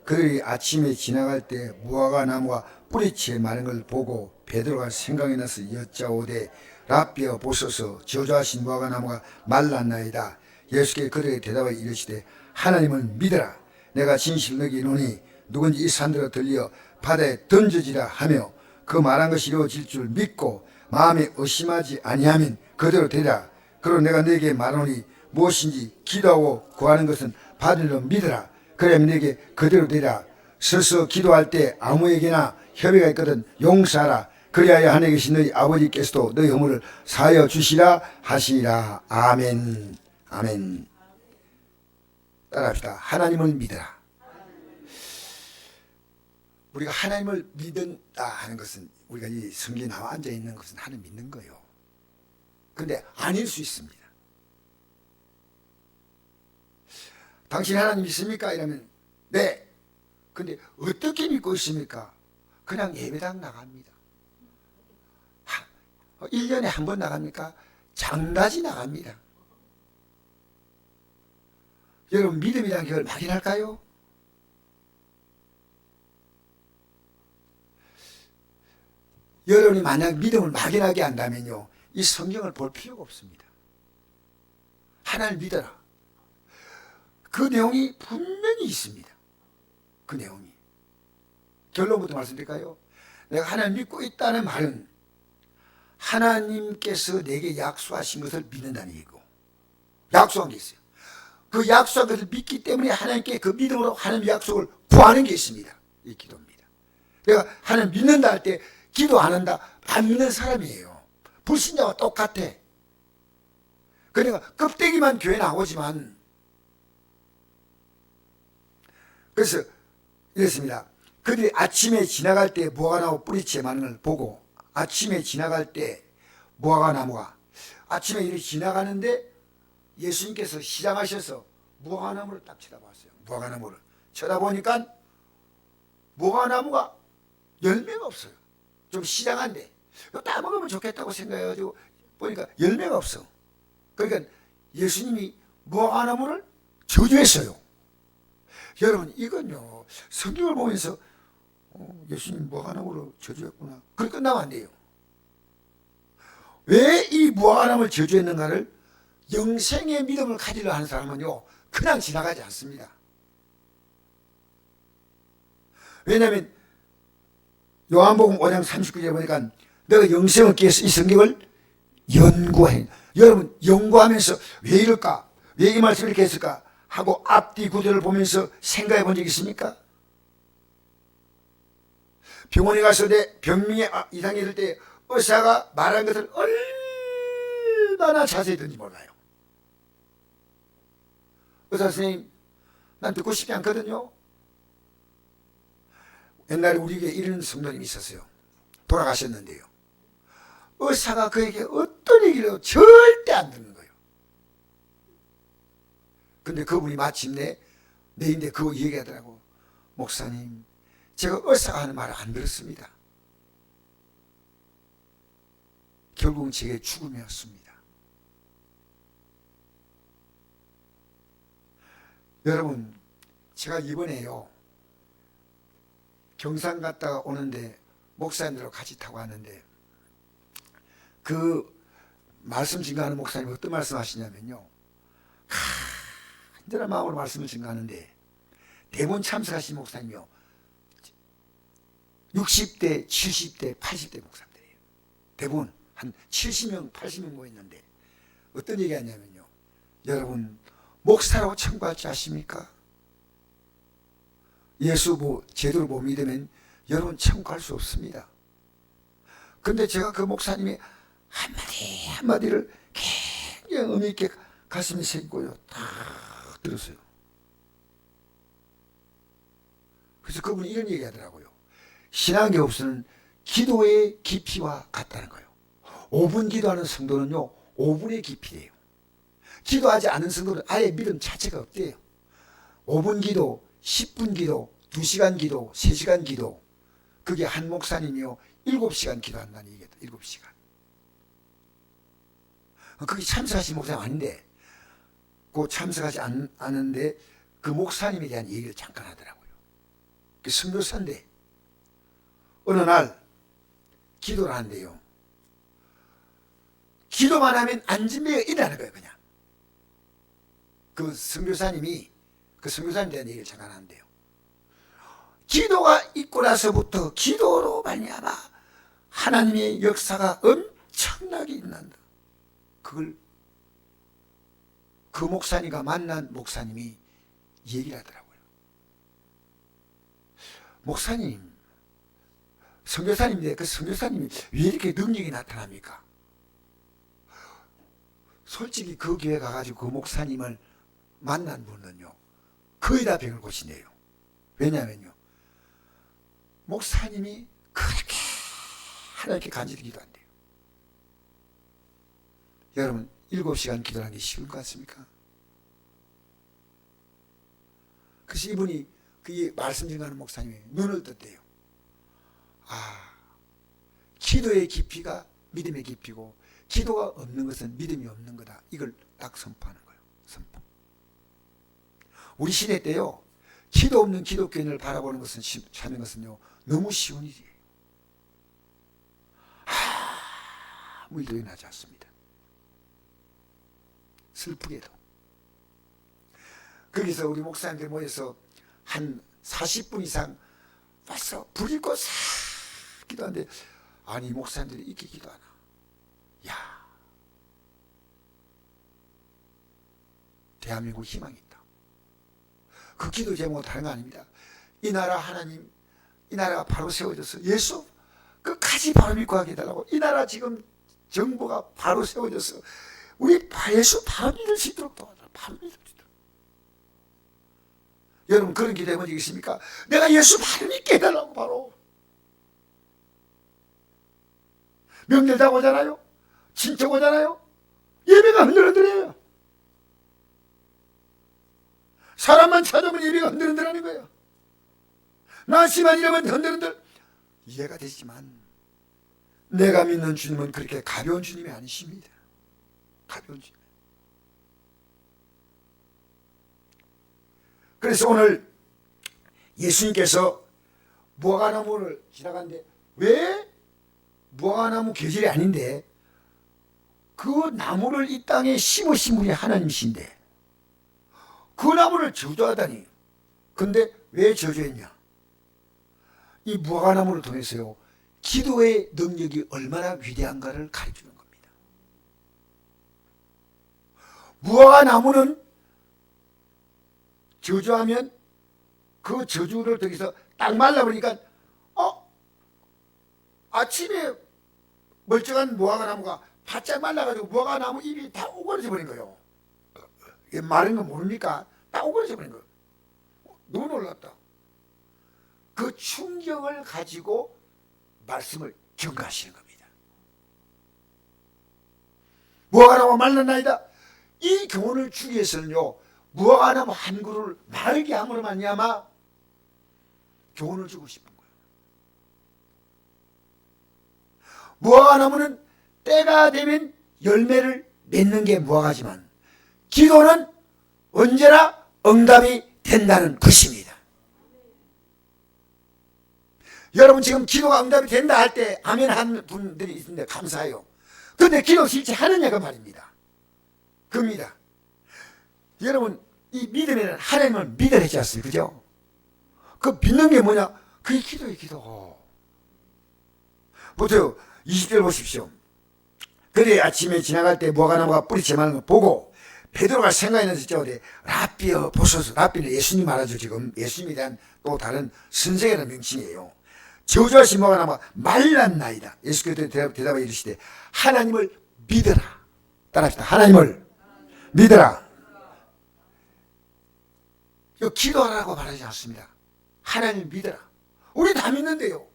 그들이 아침에 지나갈 때 무화과 나무가 뿌리채 마른 걸 보고 베드로가 생각이 나서 여짜오되 라삐어 보소서 저주하신 무화과 나무가 말랐나이다. 예수께 그들에게 대답하여 이르시되 하나님을 믿어라. 내가 진실 너희에게 이르노니 누군지 이 산들로 들려 바다에 던져지라 하며 그 말한 것이 이루어질 줄 믿고 마음에 의심하지 아니하면 그대로 되라. 그러나 내가 너에게 말하노니 무엇인지 기도하고 구하는 것은 받을 줄 믿어라. 그러면 너에게 그대로 되라. 서서 기도할 때 아무에게나 협의가 있거든 용서하라. 그리하여 하늘에 계신 너희 아버지께서도 너희 허물을 사하여 주시라 하시라. 아멘. 아멘. 따라합시다. 하나님을 믿어라. 우리가 하나님을 믿는다 하는 것은 우리가 이 성경에 나와 앉아 있는 것은 하나님 믿는 거예요. 그런데 아닐 수 있습니다. 당신 하나님 믿습니까? 이러면 네. 근데 어떻게 믿고 있습니까? 그냥 예배당 나갑니다. 1년에 한 번 나갑니까? 장가지 나갑니다. 여러분 믿음이라는 걸 막연할까요? 여러분이 만약 믿음을 막연하게 한다면요, 이 성경을 볼 필요가 없습니다. 하나님을 믿어라. 그 내용이 분명히 있습니다. 그 내용이. 결론부터 말씀드릴까요? 내가 하나님을 믿고 있다는 말은 하나님께서 내게 약속하신 것을 믿는다는 얘기고, 약속한 게 있어요. 그 약속한 것을 믿기 때문에 하나님께 그 믿음으로 하나님의 약속을 구하는 게 있습니다. 이 기도입니다. 내가 하나님 믿는다 할 때 기도 안 한다, 안 믿는 사람이에요. 불신자와 똑같아. 그러니까 껍데기만 교회 나오지만, 그래서 이랬습니다. 그들이 아침에 지나갈 때 무화과 나무 뿌리채 많은 걸 보고, 아침에 지나갈 때 무화과 나무가, 아침에 이렇게 지나가는데 예수님께서 시장하셔서 무화과 나무를 딱 쳐다봤어요. 무화과 나무를 쳐다보니까 무화과 나무가 열매가 없어요. 좀 시장한데 이거 따먹으면 좋겠다고 생각해가지고 보니까 열매가 없어. 그러니까 예수님이 무화과 나무를 저주했어요. 여러분 이건요, 성경을 보면서 예수님 무화과 나무를 저주했구나, 그렇게 끝나면 안 돼요. 왜 이 무화과 나무를 저주했는가를 영생의 믿음을 가지려 하는 사람은요, 그냥 지나가지 않습니다. 왜냐하면 요한복음 5장 39절에 보니까 내가 영생을 얻기 위해서 이 성경을 연구해. 여러분 연구하면서 왜 이럴까? 왜 이 말씀을 이렇게 했을까? 하고 앞뒤 구절을 보면서 생각해 본 적 있습니까? 병원에 가서 내 병명에 이상이 있을 때 의사가 말한 것을 얼마나 자세히 듣는지 몰라요. 의사 선생님, 난 듣고 싶지 않거든요. 옛날에 우리에게 이런 성도님이 있었어요. 돌아가셨는데요, 의사가 그에게 어떤 얘기를 해도 절대 안 듣는 거예요. 근데 그분이 마침내 내인데 그거 얘기하더라고. 목사님, 제가 의사가 하는 말을 안 들었습니다. 결국은 제게 죽음이었습니다. 여러분, 제가 이번에요, 경산 갔다가 오는데 목사님들하고 같이 타고 왔는데 그 말씀 증거하는 목사님이 어떤 말씀 하시냐면요, 간절한 마음으로 말씀을 증거하는데 대부분 참석하신 목사님이요 60대, 70대, 80대 목사님들이에요. 대부분 한 70명, 80명 모였는데 어떤 얘기 하냐면요, 여러분 목사라고 청구할 줄 아십니까? 예수 제대로 못 믿으면 여러분 청구할 수 없습니다. 근데 제가 그 목사님이 한마디 한마디를 굉장히 의미 있게 가슴이 새고요 다 들었어요. 그래서 그분이 이런 얘기 하더라고요. 신앙의 없으면 기도의 깊이와 같다는 거예요. 5분 기도하는 성도는요 5분의 깊이예요. 기도하지 않은 성도는 아예 믿음 자체가 없대요. 5분 기도, 10분 기도, 2시간 기도, 3시간 기도, 그게 한 목사님이요 7시간 기도한다는 얘기겠다. 7시간. 그게 참석하신 목사님 아닌데, 그 참석하지 않는데 그 목사님에 대한 얘기를 잠깐 하더라고요. 그 선교사인데 어느 날 기도를 한대요. 기도만 하면 안진뱅이가 일어나는 거예요. 그냥 그 선교사님이 그 선교사님에 대한 얘기를 잠깐 하는데요. 기도가 있고 나서부터 기도로 말미암아 하나님의 역사가 엄청나게 일어난다. 그걸 그 목사님과 만난 목사님이 얘기를 하더라고요. 목사님, 선교사님인데 그 선교사님이 왜 이렇게 능력이 나타납니까? 솔직히 그 교회 가가지고 그 목사님을 만난 분은요 거의 다 병을 고친대요. 왜냐하면요 목사님이 그렇게 하나님께 간절히 기도한대요. 여러분 7시간 기도하는 게 쉬운 것 같습니까? 그래서 이분이 그 말씀 전하는 목사님이 눈을 떴대요. 아, 기도의 깊이가 믿음의 깊이고 기도가 없는 것은 믿음이 없는 거다. 이걸 딱 선포하는 거예요. 선포. 우리 시대 때요 기도 없는 기독교인을 바라보는 것은 찾는 것은요 너무 쉬운 일이에요. 아무 일도 일어나지 않습니다. 슬프게도. 거기서 우리 목사님들 모여서 한 40분 이상 와서 불이 고 싹 기도하는데 아니 목사님들이 이렇게 기도하나. 야, 대한민국 희망이 있다. 그 기도 제목은 다른 거 아닙니다. 이 나라 하나님, 이 나라가 바로 세워져서 예수 끝까지 바로 믿고 하게 해달라고. 이 나라 지금 정부가 바로 세워져서 우리 예수 바로 믿을 수 있도록 도와달라. 바로 믿을 수 있도록. 여러분 그런 기도 해본 적 있습니까? 내가 예수 바로 믿게 해달라고. 바로 명절 다 오잖아요. 친척 오잖아요. 예배가 흔들흔들해요. 사람만 찾아오면 예배가 흔들흔들하는 거예요. 날씨만 이러면 흔들흔들. 이해가 되지만 내가 믿는 주님은 그렇게 가벼운 주님이 아니십니다. 가벼운 주님. 그래서 오늘 예수님께서 무화과나무를 지나가는데 왜 무화과나무 계절이 아닌데 그 나무를 이 땅에 심으신 분이 하나님이신데 그 나무를 저주하다니. 근데 왜 저주했냐? 이 무화과나무를 통해서요 기도의 능력이 얼마나 위대한가를 가르치는 겁니다. 무화과나무는 저주하면 그 저주를 통해서 딱 말라버리니까 아침에 멀쩡한 무화과나무가 바짝 말라가지고 무화과나무 잎이 다 오그라져 버린 거예요. 마른 거 모릅니까? 다 오그라져 버린 거예요. 너무 놀랐다. 그 충격을 가지고 말씀을 경고하시는 겁니다. 무화과나무 말랐나이다. 이 교훈을 주기 위해서는요 무화과나무 한 그루를 마르게 함으로 말미암아 교훈을 주고 싶은 거예요. 무화과나무는 때가 되면 열매를 맺는 게 무화과지만 기도는 언제나 응답이 된다는 것입니다. 여러분 지금 기도가 응답이 된다 할 때 아멘 하는 분들이 있는데 감사해요. 그런데 기도 실제 하느냐가 말입니다. 그겁니다. 여러분 이 믿음에는 하나님을 믿어야 하지 않습니까? 그죠? 그 믿는 게 뭐냐? 그게 기도예요. 기도. 보세요. 20절 보십시오. 그래 아침에 지나갈 때 무화과나무가 뿌리채 마는 걸 보고 베드로가 생각이 나서 저어대 라삐어 보소서. 라삐는 예수님 말하죠. 지금 예수님에 대한 또 다른 선생이라는 명칭이에요. 저주하신 무화과나무가 말랐나이다. 예수께서 대답하여 이르시되 하나님을 믿어라. 따라합시다. 하나님을 믿어라. 이거 기도하라고 말하지 않습니다. 하나님을 믿어라. 우리 다 믿는데요.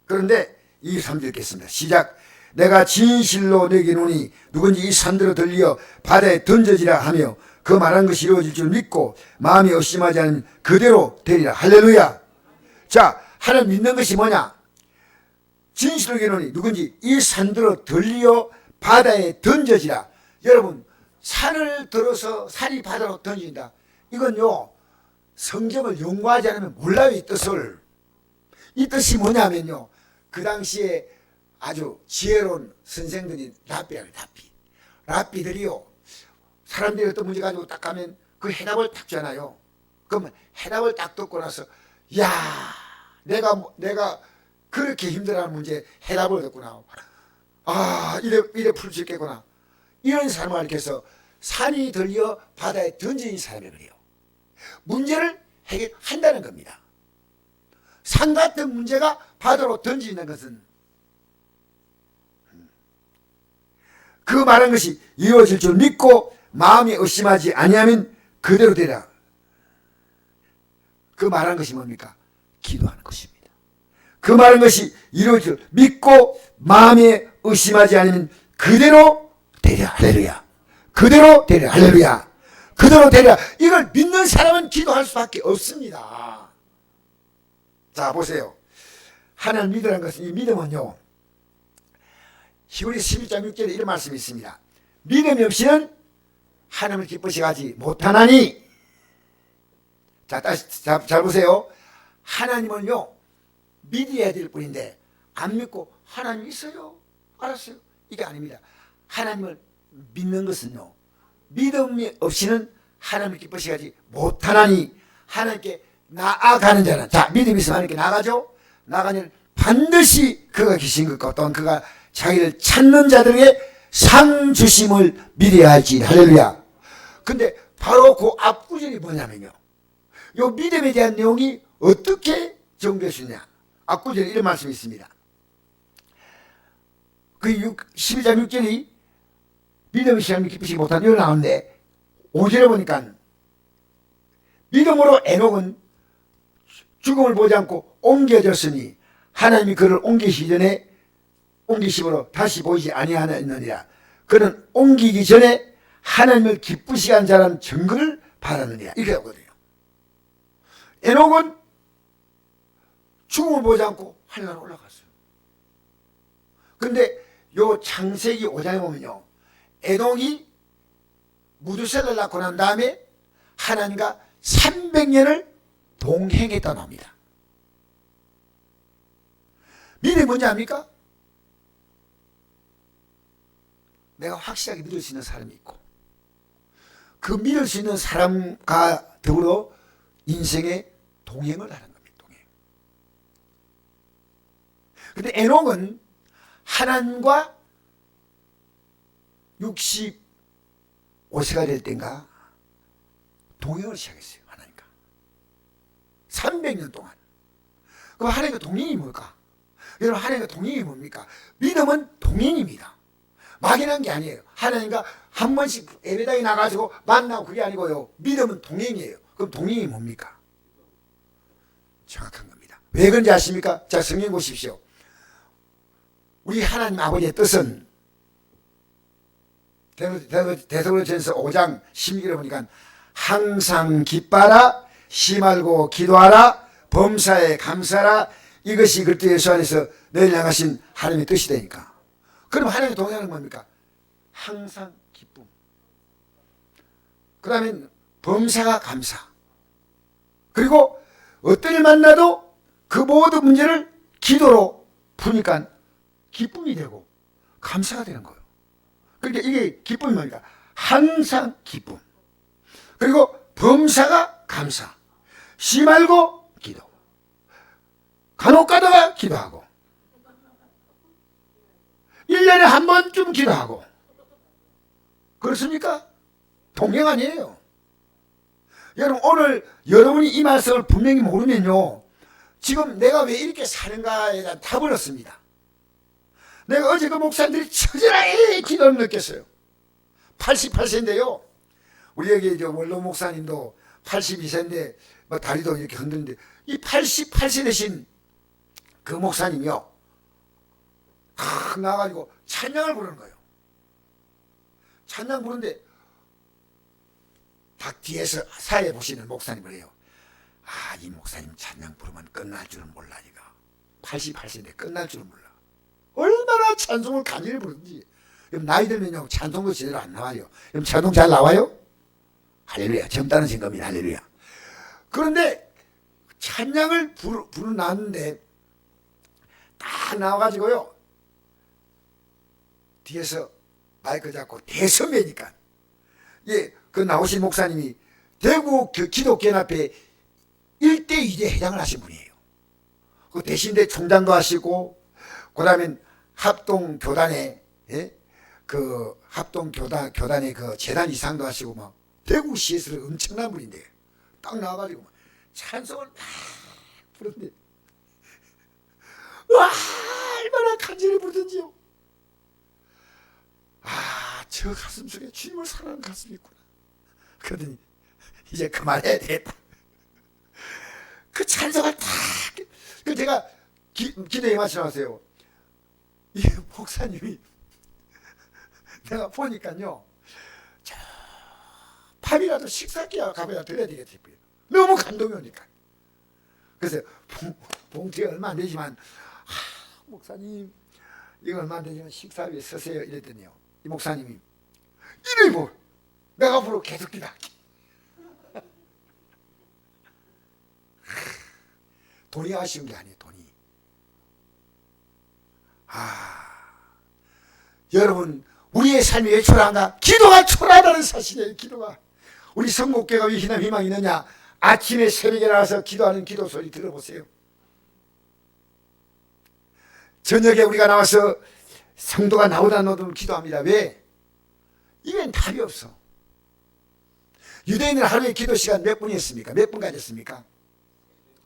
그런데 23절 읽겠습니다. 시작. 내가 진실로 내게 이르노니 누군지 이 산들로 들려 바다에 던져지라 하며 그 말한 것이 이루어질 줄 믿고 마음이 의심하지 않으면 그대로 되리라. 할렐루야. 자, 하나님 믿는 것이 뭐냐? 진실로 내게 이르노니 누군지 이 산들로 들려 바다에 던져지라. 여러분 산을 들어서 산이 바다로 던진다. 이건요 성경을 연구하지 않으면 몰라요, 이 뜻을. 이 뜻이 뭐냐면요, 그 당시에 아주 지혜로운 선생들이 랍비라고, 랍비들이요, 사람들이 어떤 문제 가지고 딱 가면 그 해답을 딱 주잖아요. 그러면 해답을 딱 듣고 나서, 야, 내가 그렇게 힘들어하는 문제에 해답을 듣구나. 아, 이래 풀 수 있겠구나. 이런 사람을 가리켜서 산이 들려 바다에 던진 사람이 그래요. 문제를 해결한다는 겁니다. 산 같은 문제가 바다로 던지는 것은 그 말한 것이 이루어질 줄 믿고 마음이 의심하지 아니하면 그대로 되라. 그 말한 것이 뭡니까? 기도하는 것입니다. 그 말한 것이 이루어질 줄 믿고 마음에 의심하지 않으면 그대로 되라. 할렐루야. 그대로 되라. 할렐루야. 그대로 되라. 이걸 믿는 사람은 기도할 수밖에 없습니다. 자, 보세요. 하나님 믿으라는 것은, 이 믿음은요, 히브리 11장 6절에 이런 말씀이 있습니다. 믿음이 없이는 하나님을 기쁘시게 하지 못하나니. 자, 다시 잘 보세요. 하나님은요, 믿어야 될 뿐인데 안 믿고 하나님 있어요, 알았어요, 이게 아닙니다. 하나님을 믿는 것은요, 믿음이 없이는 하나님을 기쁘시게 하지 못하나니. 하나님께 나아가는 자는, 자, 믿음이 있으면 하나님께 나가죠. 나가면 반드시 그가 계신 것과 또한 그가 자기를 찾는 자들에게 상 주심을 믿어야 할지. 할렐루야. 근데 바로 그 앞구절이 뭐냐면요, 요 믿음에 대한 내용이 어떻게 정비할 수 있냐. 앞구절에 이런 말씀이 있습니다. 그 11장 6절이 믿음이 시험이 기쁘시지 못한 이런 나오는데, 5절에 보니까 믿음으로 에녹은 죽음을 보지 않고 옮겨졌으니 하나님이 그를 옮기시기 전에 옮기심으로 다시 보이지 아니하느니라. 그는 옮기기 전에 하나님을 기쁘시게 한 자라는 증거를 받았느니라. 이렇게 하거든요. 에녹은 죽음을 보지 않고 하늘나라로 올라갔어요. 근데 요 창세기 5장에 보면요, 에녹이 무두셀을 낳고 난 다음에 하나님과 300년을 동행했다고 합니다. 믿음이 뭔지 압니까? 내가 확실하게 믿을 수 있는 사람이 있고, 그 믿을 수 있는 사람과 더불어 인생의 동행을 하는 겁니다. 동행. 근데 에녹은 하나님과 65세가 될 때인가 동행을 시작했어요. 하나님과 300년 동안. 그럼 하나님과 동행이 뭘까? 여러분, 하나님과 동행이 뭡니까? 믿음은 동행입니다. 막연한 게 아니에요. 하나님과 한 번씩 예배당에 나가지고 만나고 그게 아니고요, 믿음은 동행이에요. 그럼 동행이 뭡니까? 정확한 겁니다. 왜 그런지 아십니까? 자, 성경 보십시오. 우리 하나님 아버지의 뜻은 데살로니가전서 5장 16절에 보니까 항상 기뻐하라, 쉬말고 기도하라, 범사에 감사하라, 이것이 그리스도 예수 안에서 너희를 향하신 하나님의 뜻이 되니까. 그럼 하나님과 동행하는 뭡니까? 항상 기쁨. 그 다음에 범사가 감사. 그리고 어떤 일 만나도 그 모든 문제를 기도로 푸니까 기쁨이 되고 감사가 되는 거예요. 그러니까 이게 기쁨이 뭡니까? 항상 기쁨. 그리고 범사가 감사. 쉬 말고 기도. 간혹 가다가 기도하고 1년에 한 번쯤 기도하고. 그렇습니까? 동행 아니에요. 여러분, 오늘 여러분이 이 말씀을 분명히 모르면요, 지금 내가 왜 이렇게 사는가에 대한 답을 얻습니다. 내가 어제 그 목사님들이 처절하게 기도를 느꼈어요. 88세인데요. 우리 여기 원로 목사님도 82세인데 뭐 다리도 이렇게 흔드는데, 이 88세 되신 그 목사님이요, 탁 나와가지고 찬양을 부르는 거예요. 찬양 부르는데 딱 뒤에서 사회 보시는 목사님을 해요. 아, 이 목사님 찬양 부르면 끝날 줄은 몰라. 이거 88세인데 끝날 줄은 몰라. 얼마나 찬송을 간절히 부르는지. 나이 들면요, 찬송도 제대로 안 나와요. 찬송 잘 나와요? 할렐루야. 젊다는 증거입니다. 할렐루야. 그런데 찬양을 부르놨는데 딱 나와가지고요, 뒤에서 마이크 잡고 대선배니까, 예, 그 나오신 목사님이 대구 기독교연합회 1대2대 회장을 하신 분이에요. 그 대신대 총장도 하시고, 그 다음에 합동교단의, 예? 그 합동교단의 그 재단 이상도 하시고, 막 대구시에서 엄청난 분인데 딱 나와가지고 찬송을 막 부르는데, 와, 얼마나 간절히 부르던지요. 아, 저 가슴 속에 주님을 사랑하는 가슴이 있구나. 그러더니 이제 그만해야 되겠다. 그 찬송을 딱, 그 제가 기도에 마치나세요. 이 목사님이 내가 보니까요, 저 밥이라도 식사기야 가봐야 드려야 되겠더라고요. 너무 감동이 오니까. 그래서 봉투에 얼마 안 되지만, 목사님 이거 얼마 안 되지만 식사비에 쓰세요 이랬더니요, 이 목사님이 이래 뭐 내가 앞으로 계속 기도할게. 돈이 아쉬운 게 아니에요. 돈이. 여러분, 우리의 삶이 왜 초라한가? 기도가 초라하다는 사실이에요. 기도가. 우리 성목교가 왜 희망이 있느냐? 아침에 새벽에 나와서 기도하는 기도 소리 들어보세요. 저녁에 우리가 나와서 성도가 나오다 너도 기도합니다. 왜? 이건 답이 없어. 유대인은 하루에 기도 시간 몇 분이었습니까? 몇 분 가졌습니까?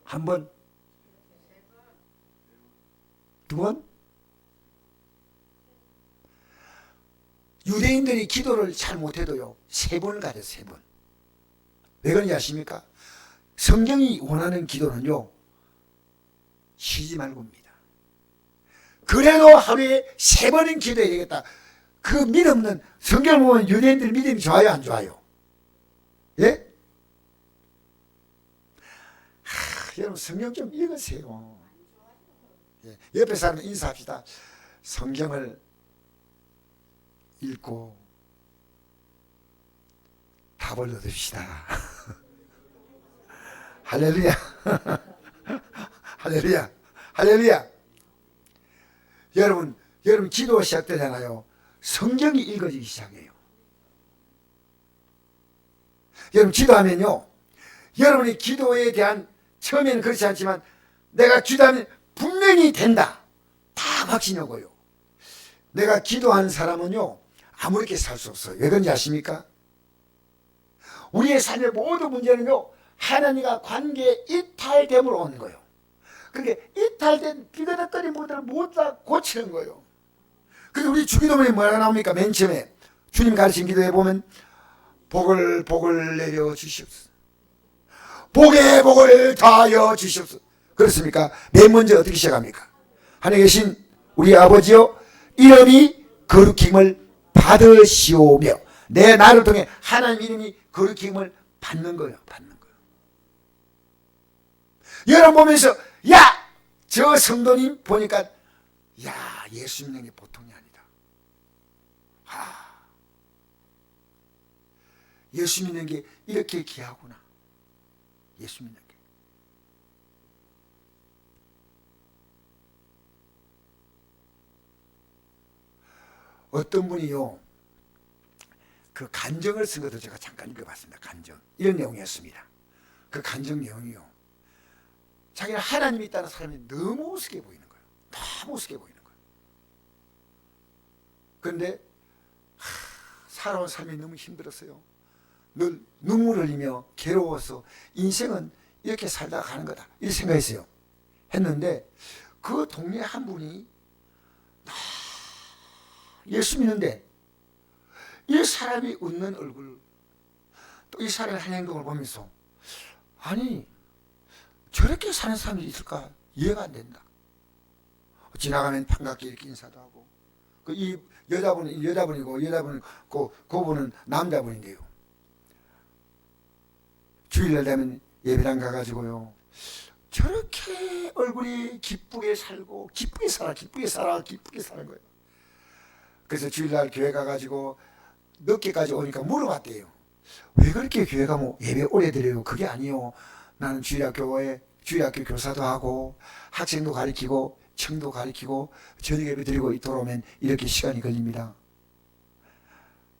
한 번? 두 번? 유대인들이 기도를 잘 못해도요, 세 번을 가져요. 세 번. 왜 그런지 아십니까? 성경이 원하는 기도는요, 쉬지 말고입니다. 그래도 하루에 세 번은 기도해야 되겠다. 그 믿음은, 성경을 보면 유대인들 믿음이 좋아요, 안 좋아요? 예? 여러분, 성경 좀 읽으세요. 예, 옆에 사람 인사합시다. 성경을 읽고 답을 얻읍시다. 할렐루야. 할렐루야. 할렐루야. 여러분 기도가 시작되잖아요. 성경이 읽어지기 시작해요. 여러분 기도하면요, 여러분의 기도에 대한, 처음에는 그렇지 않지만 내가 기도하면 분명히 된다, 다 확신이 오고요. 내가 기도하는 사람은요, 아무렇게 살 수 없어요. 왜 그런지 아십니까? 우리의 삶의 모든 문제는요, 하나님과 관계 이탈됨으로 오는 거예요. 그게 이탈된 비거덕거린 분들을 모두 다 고치는 거예요. 그래서 우리 주기도문에 뭐가 나옵니까? 맨 처음에 주님 가르친 기도에 보면 복을 내려 주시옵소서, 복에 복을 다하여 주시옵소서. 그렇습니까? 맨 먼저 어떻게 시작합니까? 하늘에 계신 우리 아버지여, 이름이 거룩힘을 받으시오며. 내 나를 통해 하나님 이름이 거룩힘을 받는 거예요. 받는 거예요. 여러분 보면서, 야, 저 성도님 보니까, 야, 예수 믿는 게 보통이 아니다. 예수 믿는 게 이렇게 귀하구나. 예수 믿는 게. 어떤 분이요, 그 간정을 쓴 것도 제가 잠깐 읽어봤습니다. 간정. 이런 내용이었습니다. 그 간정 내용이요, 자기는 하나님이 있다는 사람이 너무 우습게 보이는 거예요. 너무 우습게 보이는 거예요. 그런데 살아온 삶이 너무 힘들었어요. 늘 눈물을 흘리며 괴로워서 인생은 이렇게 살다가 가는 거다, 이렇게 생각했어요. 했는데 그 동네 한 분이 예수 믿는데 이 사람이 웃는 얼굴, 또 이 사람의 한 행동을 보면서, 아니 저렇게 사는 사람이 있을까 이해가 안 된다. 지나가면 반갑게 이렇게 인사도 하고, 이 여자분이고 그분은 남자분인데요, 주일날 되면 예배당 가가지고요, 저렇게 얼굴이 기쁘게 살고 기쁘게 사는 거예요. 그래서 주일날 교회 가가지고 늦게까지 오니까 물어봤대요. 왜 그렇게 교회 가면 예배 오래 드려요? 그게 아니요, 나는 주일학교 교사도 하고 학생도 가르치고 청도 가르치고 저녁 예배 드리고 돌아오면 이렇게 시간이 걸립니다.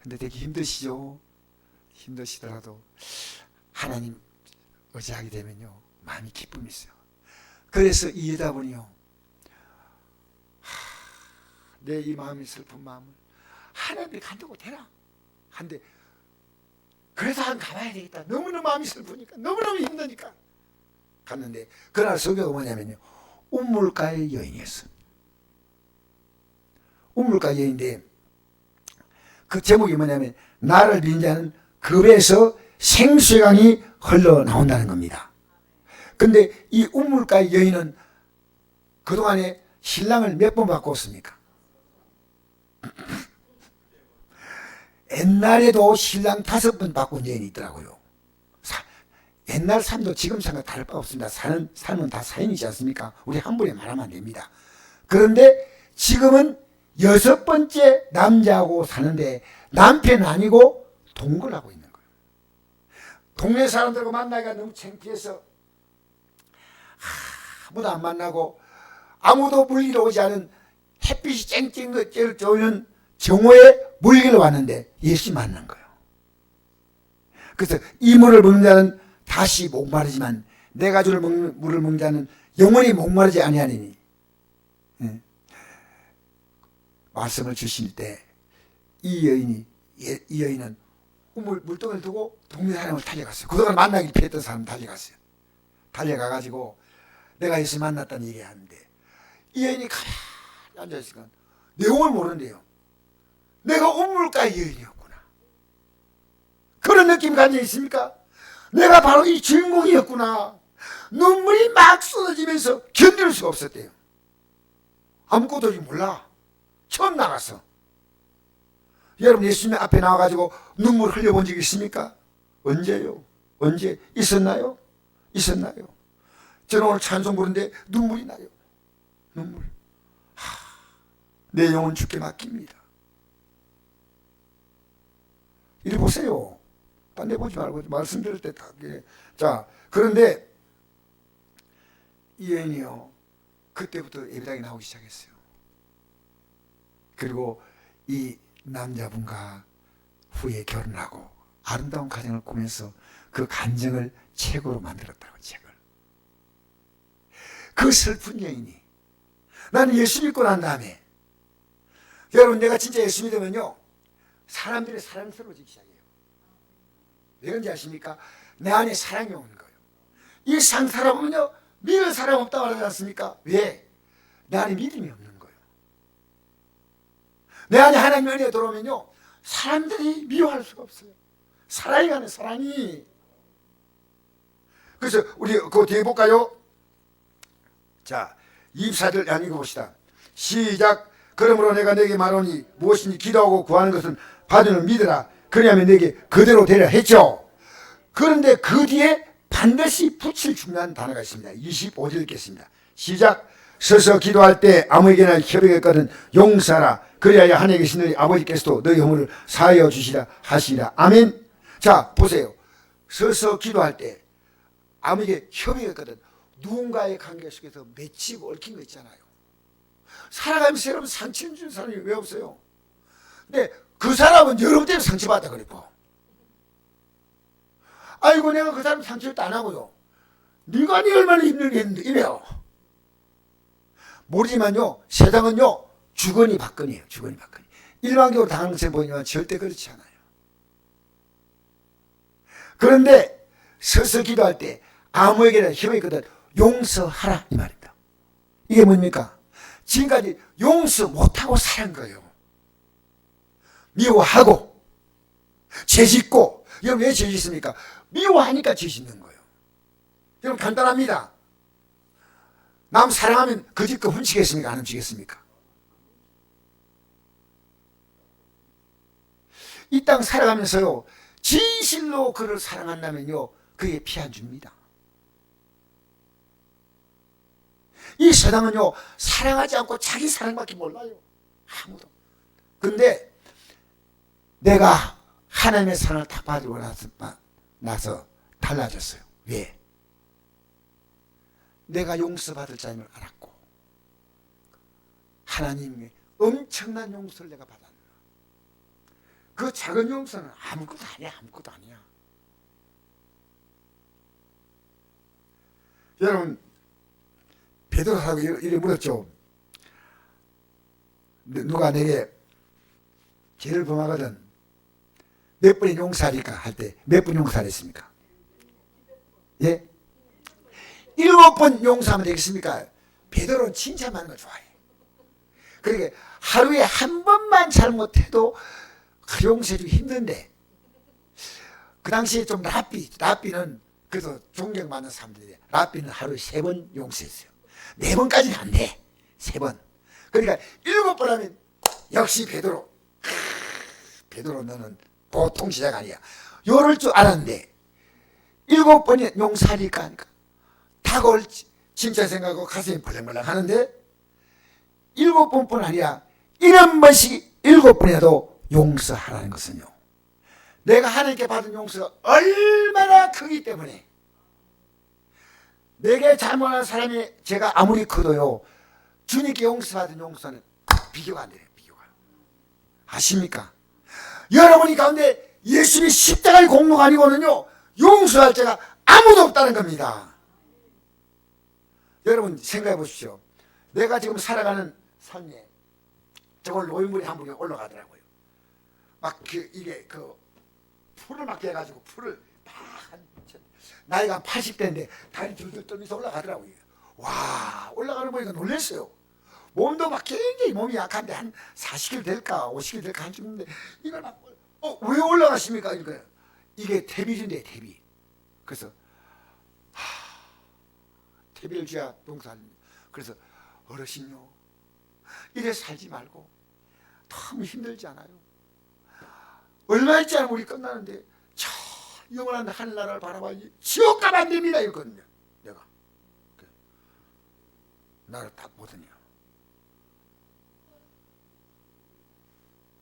근데 되게 힘드시죠? 힘드시더라도 하나님 의지하게 되면요 마음이 기쁨이 있어요. 그래서 이 여자분이요 내 이 마음이 슬픈 마음을 하나님이 간다고 되라 한데 그래서 한 가봐야 되겠다. 너무너무 마음이 슬프니까 너무너무 힘드니까 갔는데 그날 설교가 뭐냐면요 우물가의 여인이었어. 우물가 여인인데 그 제목이 뭐냐면 나를 믿는 자는 그 배에서 생수의 강이 흘러나온다는 겁니다. 근데 이 우물가의 여인은 그동안에 신랑을 몇 번 바꿨습니까? 옛날에도 신랑 5번 바꾼 여인이 있더라고요. 옛날 삶도 지금 삶과 다를 바 없습니다. 삶은 다 사인이지 않습니까? 우리 한 번에 말하면 안 됩니다. 그런데 지금은 6번째 남자하고 사는데 남편은 아니고 동거를 하고 있는 거예요. 동네 사람들과 만나기가 너무 창피해서 아무도 안 만나고 아무도 물리러 오지 않은 햇빛이 쨍쨍 쬐는 정오에 물기를 왔는데 예수 만난 거예요. 그래서 이 물을 먹는 자는 다시 목마르지만 내가 줄 물을 먹는 자는 영원히 목마르지 아니하리니. 말씀을 주실 때 이 여인은 물동을 두고 동네 사람을 달려갔어요. 그동안 만나기 피했던 사람 달려갔어요. 달려가가지고 내가 예수 만났다는 얘기하는데 이 여인이 가만히 앉아있으니까 내용을 모른대요. 내가 우물가의 여인이었구나. 그런 느낌 가진 적 있습니까? 내가 바로 이 주인공이었구나. 눈물이 막 쏟아지면서 견딜 수가 없었대요. 아무것도 몰라. 처음 나갔어. 여러분 예수님 앞에 나와가지고 눈물 흘려본 적 있습니까? 언제요? 언제? 있었나요? 있었나요? 저는 오늘 찬송 부르는데 눈물이 나요. 눈물. 내 영혼 주께 맡깁니다. 이리 보세요. 딴 데 보지 말고 말씀드릴 때 다. 자, 그런데 이 여인이요 그때부터 예배당에 나오기 시작했어요. 그리고 이 남자분과 후에 결혼하고 아름다운 가정을 꾸면서 그 간증을 책으로 만들었다고. 책을. 그 슬픈 여인이 나는 예수 믿고 난 다음에 여러분 내가 진짜 예수 믿으면요 사람들이 사랑스러워지기 시작해요. 왜 그런지 아십니까? 내 안에 사랑이 오는 거예요. 이 상 사람은요 믿을 사람 없다고 하지 않습니까? 왜? 내 안에 믿음이 없는 거예요. 내 안에 하나님의 은혜가 들어오면요 사람들이 미워할 수가 없어요. 사랑이 가는 사랑이. 그래서 우리 그 뒤에 볼까요? 자 24절 안 읽어봅시다. 시작. 그러므로 내가 내게 말하니 무엇인지 기도하고 구하는 것은 받으면 믿으라. 그리하면 내게 그대로 되려 했죠. 그런데 그 뒤에 반드시 붙일 중요한 단어가 있습니다. 25절 읽겠습니다. 시작. 서서 기도할 때 아무에게나 협약했거든 용서하라. 그리하여 하늘에 계신 너희 아버지께서도 너희 허물을 사하여 주시라 하시라. 아멘. 자 보세요. 서서 기도할 때 아무에게 협약했거든. 누군가의 관계 속에서 맺히고 얽힌 거 있잖아요. 살아가면서 여러분 상처를 주는 사람이 왜 없어요? 근데 그 사람은 여러분 때문에 상처받았다 그랬고 아이고 내가 그 사람 상처도 안 하고요. 네가 네 얼마나 힘들게 했는데 이래요. 모르지만요 세상은요 주거니 받거니예요. 주거니 받거니. 일반적으로 당하는 것에 보이지만 절대 그렇지 않아요. 그런데 서서 기도할 때 아무에게나 협약했거든 용서하라 이 말입니다. 이게 뭡니까? 지금까지 용서 못하고 산 거예요. 미워하고 죄짓고. 여러분 왜 죄짓습니까? 미워하니까 죄짓는 거예요. 여러분 간단합니다. 남 사랑하면 그 집 거 훔치겠습니까? 안 훔치겠습니까? 이 땅 살아가면서요 진실로 그를 사랑한다면요 그게 피 안 줍니다. 이 세상은요 사랑하지 않고 자기 사랑밖에 몰라요. 아무도. 근데 내가 하나님의 사랑을 다 받고 나서 달라졌어요. 왜? 내가 용서받을 자임을 알았고 하나님의 엄청난 용서를 내가 받았노라. 그 작은 용서는 아무것도 아니야. 아무것도 아니야. 여러분, 베드로하고 이래 물었죠. 누가 내게 죄를 범하거든 몇 번의 용서하리까 할 때 몇 번 용서하랬습니까? 예? 7번 용서하면 되겠습니까? 베드로는 칭찬받는 걸 좋아해. 그러니까 하루에 한 번만 잘못해도 용서해주기 힘든데 그 당시에 좀 랍비는 그래서 존경받는 사람들이 랍비는 하루에 3번 용서했어요. 4번까지는 안 돼. 3번. 그러니까 7번 하면 역시 베드로. 베드로 너는 보통 시작 아니야. 요럴 줄 알았는데 7번이 용서하니까 하니까 다가올 진짜 생각하고 가슴이 벌렁벌렁 하는데 7번뿐 아니라 7번씩 7번이라도 용서하라는 것은요, 내가 하나님께 받은 용서가 얼마나 크기 때문에 내게 잘못한 사람이 제가 아무리 커도요 주님께 용서받은 용서는 비교가 안 돼요. 비교가. 아십니까? 여러분이 가운데 예수님이 십자가의 공로가 아니고는요 용서할 자가 아무도 없다는 겁니다. 여러분 생각해 보십시오. 내가 지금 살아가는 삶에 저걸 노인물이 한 분이 올라가더라고요. 막 이게 풀을 막 해가지고 풀을 나이가 한 80대인데 다리 들들 떨면서 올라가더라고요. 와, 올라가는 거니까 놀랐어요. 몸도 막 굉장히 몸이 약한데 한 40kg 될까 50kg 될까 한 정도인데 이걸 막 왜 올라가십니까? 이거예요. 이게 태비인데 태비. 그래서 태비를 줘야 용서합니다. 그래서 어르신요, 이래 살지 말고 너무 힘들지 않아요? 얼마 있지 않으면 우리 끝나는데 저 영원한 하늘나라를 바라봐야지 지옥 가면 안 됩니다 이거든요. 내가 나를 딱 보더니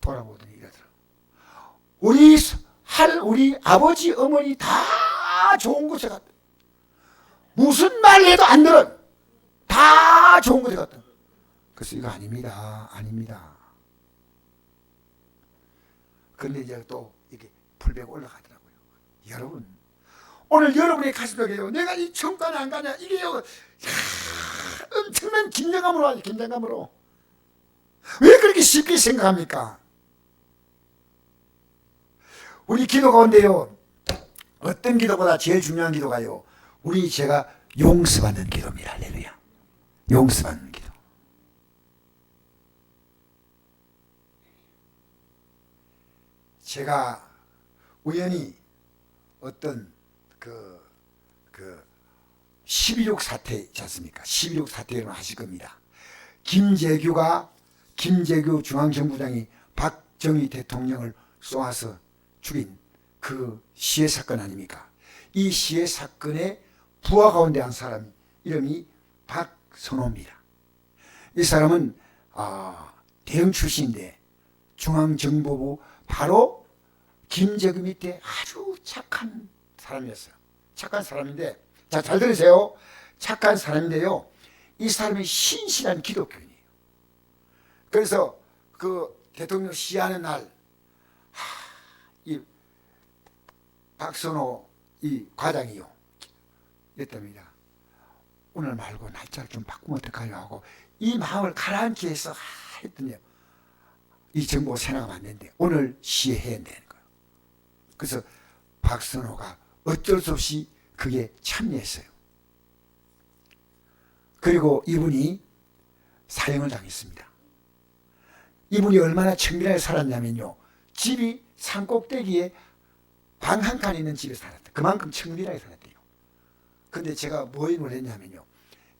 돌아보더니 이러더라. 우리 아버지 어머니 다 좋은 곳에 갔다. 무슨 말 해도 안 들어. 다 좋은 곳에 갔다. 그래서 이거 아닙니다. 아닙니다. 근데 이제 또 이게 풀베고 올라가더라고요. 여러분, 오늘 여러분의 가슴속에요, 내가 이 천국에 안 가냐, 이게요, 엄청난 긴장감으로 하죠. 긴장감으로. 왜 그렇게 쉽게 생각합니까? 우리 기도 가운데요, 어떤 기도보다 제일 중요한 기도가요, 제가 용서받는 기도입니다. 할렐루야. 용서받는 기도. 제가 우연히 어떤 12.6 사태 있지 않습니까? 12.6 사태를 하실 겁니다. 김재규 중앙정부장이 박정희 대통령을 쏘아서 죽인 그 시해 사건 아닙니까? 이 시해 사건의 부하 가운데 한 사람 이름이 박선호입니다. 이 사람은 대형 출신인데 중앙정보부 바로 김재규 밑에 아주 착한 사람이었어요. 착한 사람인데, 자, 잘 들으세요. 착한 사람인데요, 이 사람이 신실한 기독교인이에요. 그래서 그 대통령 시하는 날, 이 박선호 이 과장이요, 이랬답니다. 오늘 말고 날짜를 좀 바꾸면 어떨까요? 하고 이 마음을 가라앉게 해서 했더니요, 이 정보가 생각하면 안 되는데 오늘 시해야 된다는 거예요. 그래서 박선호가 어쩔 수 없이 그게 참여했어요. 그리고 이분이 사형을 당했습니다. 이분이 얼마나 청결하게 살았냐면요, 집이 산꼭대기에 방 한 칸 있는 집에 살았다. 그만큼 청결하게 살았대요. 근데 제가 뭐 놀랐냐면요,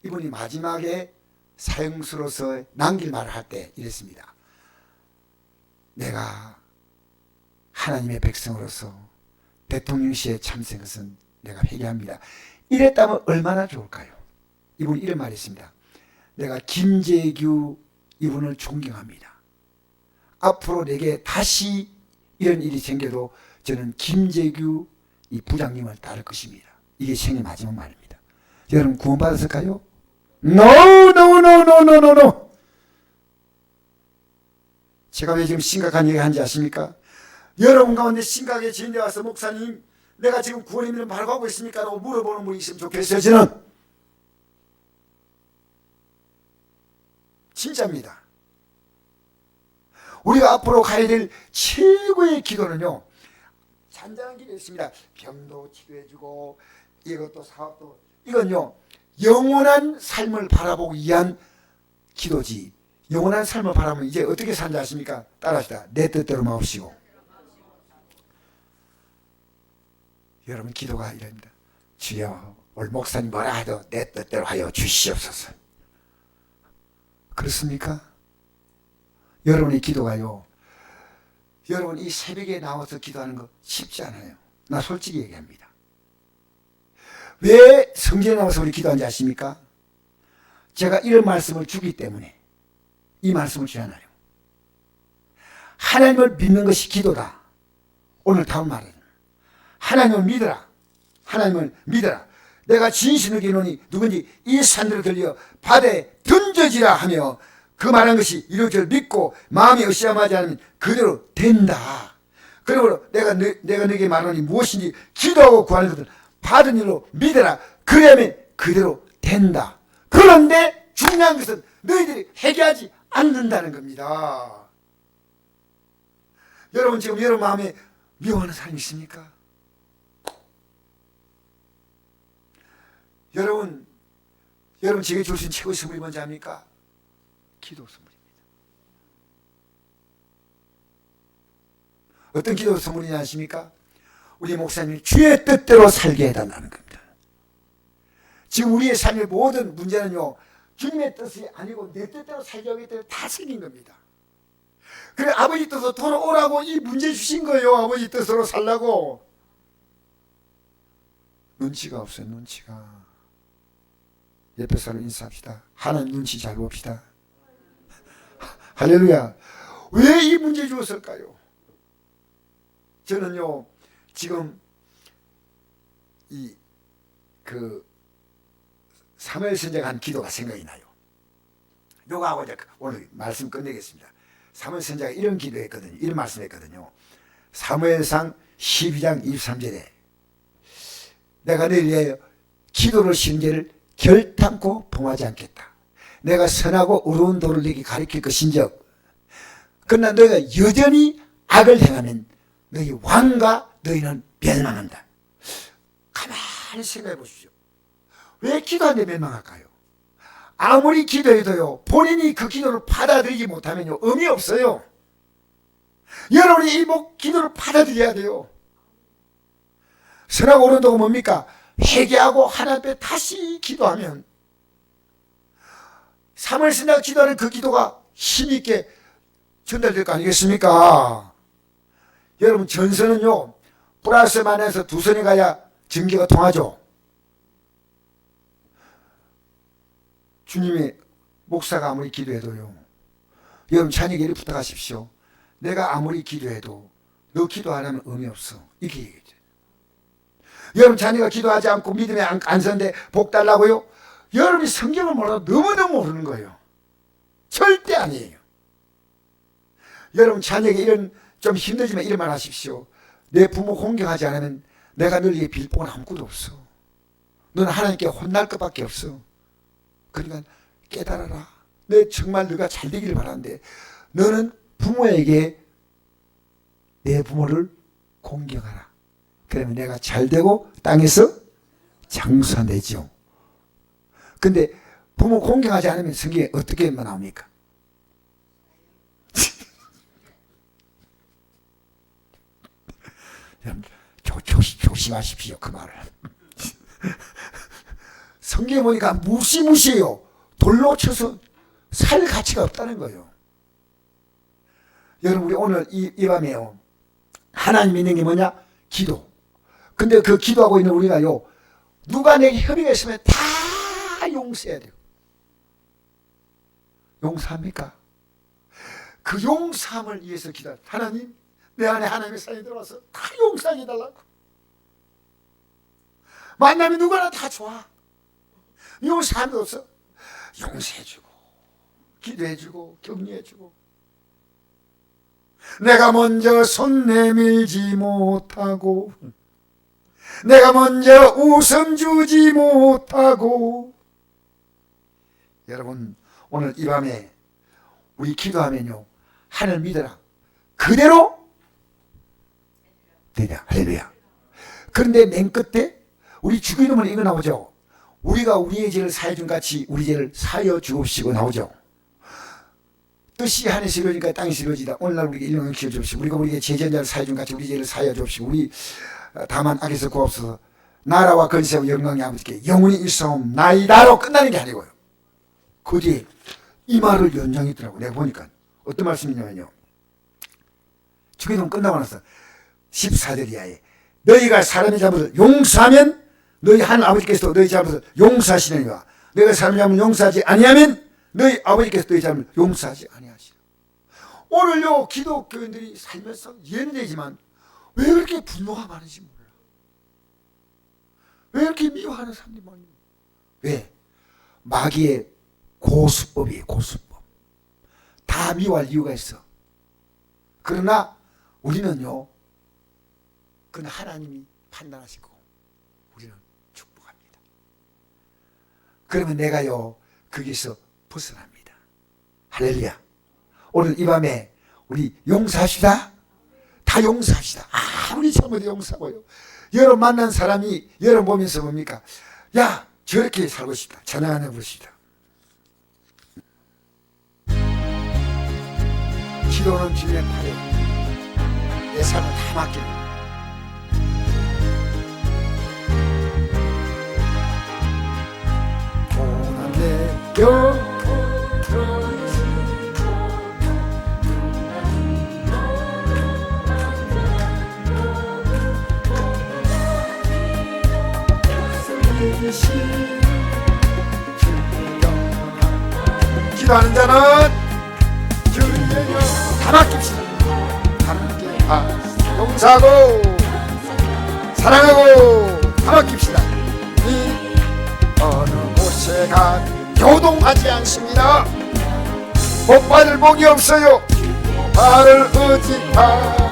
이분이 마지막에 사형수로서 남길 말을 할 때 이랬습니다. 내가 하나님의 백성으로서 대통령시에 참석한 것은 내가 회개합니다. 이랬다면 얼마나 좋을까요? 이분이 이런 말이 있습니다. 내가 김재규 이분을 존경합니다. 앞으로 내게 다시 이런 일이 생겨도 저는 김재규 이 부장님을 따를 것입니다. 이게 생의 마지막 말입니다. 여러분 구원받았을까요? No, no, no, no, no, no, no. 제가 왜 지금 심각한 얘기 하는지 아십니까? 여러분 가운데 심각하게 지인데 와서 목사님 내가 지금 구원의 믿음 발광하고 있습니까? 라고 물어보는 분이 있으면 좋겠어요. 저는 진짜입니다. 우리가 앞으로 가야 될 최고의 기도는요, 잔잔한 기도 있습니다. 병도 치료해주고 이것도 사업도, 이건요 영원한 삶을 바라보기 위한 기도지. 영원한 삶을 바라보면 이제 어떻게 산지 아십니까? 따라하시다. 내 뜻대로 마옵시고. 여러분 기도가 이랍니다. 주여 오늘 목사님 뭐라 해도 내 뜻대로 하여 주시옵소서. 그렇습니까? 여러분의 기도가요, 여러분 이 새벽에 나와서 기도하는 거 쉽지 않아요. 나 솔직히 얘기합니다. 왜 성전에 나와서 우리 기도하는지 아십니까? 제가 이런 말씀을 주기 때문에 이 말씀을 주잖아요. 하나님을 믿는 것이 기도다. 오늘 다음 말은 하나님을 믿어라. 하나님을 믿어라. 내가 진실을 기노니 누군지 이 산들을 걸려 바다에 던져지라 하며 그 말한 것이 이루어질 믿고 마음이 의심하지 않으면 그대로 된다. 그러므로 내가 너에게 말하니 무엇인지 기도하고 구하는 것을 받은 일로 믿어라. 그러면 그대로 된다. 그런데 중요한 것은 너희들이 회개하지 않는다는 겁니다. 여러분 지금 여러분 마음에 미워하는 사람이 있습니까? 여러분 제게 줄 수 있는 최고의 선물이 뭔지 압니까? 기도 선물입니다. 어떤 기도 선물이냐 아십니까? 우리 목사님이 주의 뜻대로 살게 해달라는 겁니다. 지금 우리의 삶의 모든 문제는요, 주님의 뜻이 아니고 내 뜻대로 살게 하기 때문에 다 생긴 겁니다. 그래 아버지 뜻으로 돌아오라고 이 문제 주신 거예요. 아버지 뜻으로 살라고. 눈치가 없어요. 눈치가. 옆에 사람 인사합시다. 하나님 눈치 잘 봅시다. 할렐루야. 왜 이 문제 주었을까요? 저는요 지금 사무엘 선지자가 한 기도가 생각이 나요. 요거하고 이제 오늘 말씀 끝내겠습니다. 사무엘 선지자가 이런 기도했거든요. 이런 말씀했거든요. 사무엘상 12장 23절에 내가 너희를 위하여 기도를 쉬는 죄를 결탄코 범하지 않겠다. 내가 선하고 의로운 도를 너에게 가르칠 것인즉 그러나 너희가 여전히 악을 행하면 너희 왕과 너희는 멸망한다. 가만히 생각해 보십시오. 왜 기도하는데 멸망할까요? 아무리 기도해도요 본인이 그 기도를 받아들이지 못하면요 의미 없어요. 여러분이 이 기도를 받아들여야 돼요. 선하고 옳은 도가 뭡니까? 회개하고 하나님 앞에 다시 기도하면 사무엘 선지자가 기도하는 그 기도가 힘있게 전달될 거 아니겠습니까? 여러분 전선은요 플러스 마이너스 두 선이 가야 전기가 통하죠. 주님의 목사가 아무리 기도해도요, 여러분 자녀에게 이렇게 부탁하십시오. 내가 아무리 기도해도 너 기도 안 하면 의미 없어. 이렇게 얘기해요. 여러분 자녀가 기도하지 않고 믿음에 안 서는데 복 달라고요? 여러분이 성경을 몰라도 너무너무 모르는 거예요. 절대 아니에요. 여러분 자녀에게 이런 좀 힘들지만 이런 말 하십시오. 내 부모 공경하지 않으면 내가 너에게 빌 복은 아무것도 없어. 너는 하나님께 혼날 것밖에 없어. 그러니까 깨달아라. 내 정말 너가 잘 되기를 바라는데 너는 부모에게 내 부모를 공경하라. 그러면 내가 잘되고 땅에서 장수하되죠. 근데 부모 공경하지 않으면 성경에 어떻게 나옵니까? 조심하십시오 그 말을. 성경에 보니까 무시무시해요. 돌로 쳐서 살 가치가 없다는 거예요. 여러분 우리 오늘 이 밤에요 하나님 믿는 게 뭐냐? 기도. 근데 그 기도하고 있는 우리가요 누가 내게 협의가 있으면 다 용서해야 돼요. 용서합니까? 그 용서함을 위해서 기도해. 하나님 내 안에 하나님의 사랑이 들어와서 다 용서해 달라고. 만나면 누구나 다 좋아. 미운 사람도 없어. 용서해주고 기도해주고 격려해주고, 내가 먼저 손 내밀지 못하고, 내가 먼저 웃음 주지 못하고. 여러분, 오늘 이 밤에 우리 기도하면요, 하늘 믿어라, 그대로 되냐. 할렐루야. 그런데 맨 끝에 우리 주기도문 이거 나오죠. 우리가 우리의 죄를 사해 준 같이 우리 죄를 사하여 주옵시고 나오죠. 뜻이 하늘에서 이루어지니까 땅에서 이루어지다. 오늘날 우리에게 일용할 기회 주옵시고, 우리가 우리에게 제전자를 사해 준 같이 우리 죄를 사하여 주옵시고, 우리 다만 악에서 구하옵소서. 나라와 권세와 영광이 아버지께 영원히 일사옵나이다로 끝나는 게 아니고요. 그 뒤에 이 말을 연장했더라고. 내가 보니까 어떤 말씀이냐면요, 주기도문 끝나고 나서 14절 이하에 너희가 사람의 잘못을 용서하면 너희 하늘 아버지께서도 너희 잘못을 용서하시느니와 너희가 사람의 잘못을 용서하지 아니하면 너희 아버지께서 너희 잘못을 용서하지 아니하시라. 오늘요, 기독교인들이 살면서 이해는 되지만 왜 그렇게 분노가 많은지 몰라. 왜 이렇게 미워하는 사람들이 많냐. 왜? 마귀의 고수법이에요. 고수법. 다 미워할 이유가 있어. 그러나 우리는요, 그건 하나님이 판단하시고 우리는 축복합니다. 그러면 내가요, 거기서 벗어납니다. 할렐루야. 오늘 이 밤에 우리 용서합시다. 다 용서합시다. 아무리 잘못해도 용서하고요. 여러분 만난 사람이 여러분 보면서 뭡니까? 야, 저렇게 살고 싶다. 찬양 하나 부르시다. 기도는 주님의 팔에 내 삶을 다 맡기는 거예요. 고난 내 곁으로 기도하는 자는 주의 영 다 맡깁시다. 함께 용서하고 사랑하고 다 맡깁시다. 이 어느 곳에 가 교동하지 않습니다. 복 받을 복이 없어요. 나를 의지하